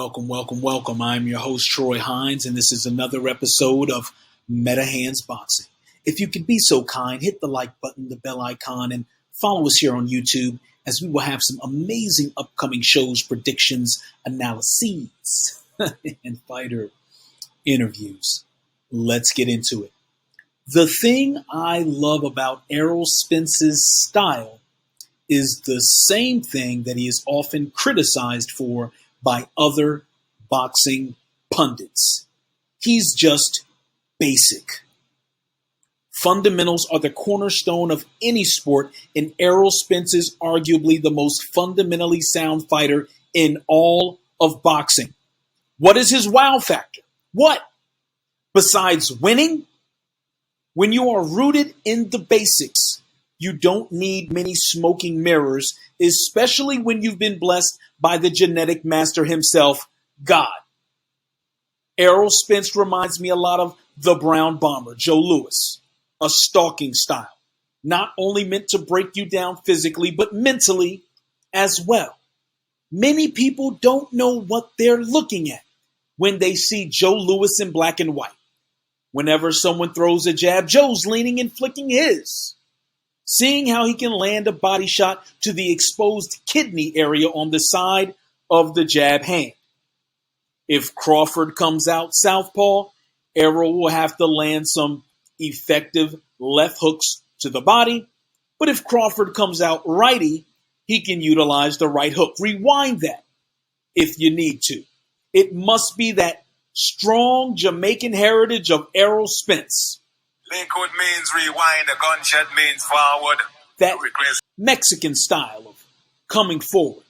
Welcome, welcome, welcome. I'm your host, Troy Hines, and this is another episode of META H.A.N.D.S Boxing. If you could be so kind, hit the like button, the bell icon, and follow us here on YouTube, as we will have some amazing upcoming shows, predictions, analyses, and fighter interviews. Let's get into it. The thing I love about Errol Spence's style is the same thing that he is often criticized for by other boxing pundits. He's just basic. Fundamentals are the cornerstone of any sport, and Errol Spence is arguably the most fundamentally sound fighter in all of boxing. What is his wow factor? What? Besides winning? When you are rooted in the basics, you don't need many smoking mirrors, especially when you've been blessed by the genetic master himself, God. Errol Spence reminds me a lot of the Brown Bomber, Joe Louis, a stalking style, not only meant to break you down physically, but mentally as well. Many people don't know what they're looking at when they see Joe Louis in black and white. Whenever someone throws a jab, Joe's leaning and flicking his. Seeing how he can land a body shot to the exposed kidney area on the side of the jab hand. If Crawford comes out southpaw, Errol will have to land some effective left hooks to the body. But if Crawford comes out righty, he can utilize the right hook. Rewind that if you need to. It must be that strong Jamaican heritage of Errol Spence. Liquid means rewind, a gunshot means forward. That Mexican style of coming forward,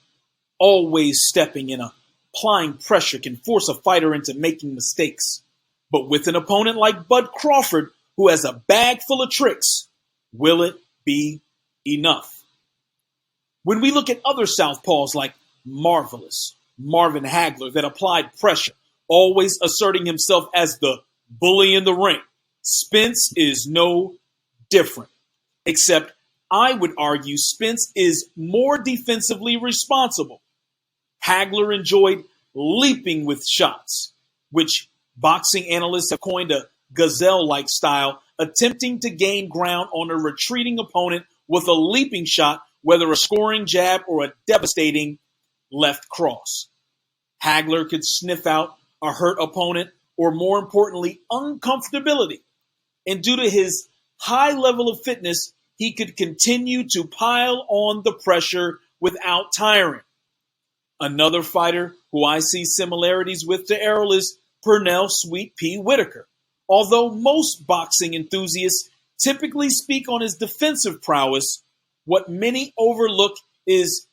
always stepping in, applying pressure can force a fighter into making mistakes. But with an opponent like Bud Crawford, who has a bag full of tricks, will it be enough? When we look at other southpaws like Marvelous, Marvin Hagler, that applied pressure, always asserting himself as the bully in the ring, Spence is no different, except I would argue Spence is more defensively responsible. Hagler enjoyed leaping with shots, which boxing analysts have coined a gazelle-like style, attempting to gain ground on a retreating opponent with a leaping shot, whether a scoring jab or a devastating left cross. Hagler could sniff out a hurt opponent, or more importantly, uncomfortability. And due to his high level of fitness, he could continue to pile on the pressure without tiring. Another fighter who I see similarities with to Errol is Pernell Sweet Pea Whitaker. Although most boxing enthusiasts typically speak on his defensive prowess, what many overlook is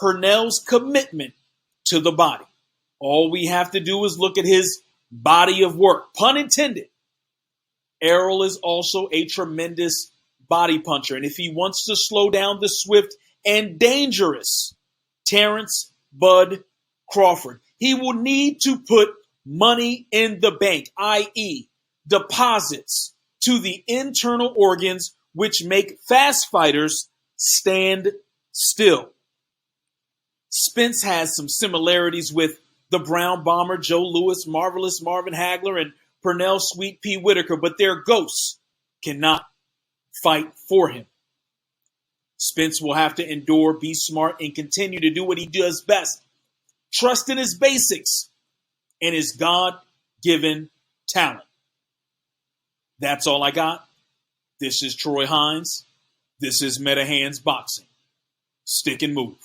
Pernell's commitment to the body. All we have to do is look at his body of work, pun intended. Errol is also a tremendous body puncher, and if he wants to slow down the swift and dangerous Terrence Bud Crawford, he will need to put money in the bank, i.e., deposits to the internal organs which make fast fighters stand still. Spence has some similarities with the Brown Bomber, Joe Louis, Marvelous Marvin Hagler, and Pernell Sweet Pea Whitaker, but their ghosts cannot fight for him. Spence will have to endure, be smart, and continue to do what he does best. Trust in his basics and his God-given talent. That's all I got. This is Troy Hines. This is META H.A.N.D.S Boxing. Stick and move.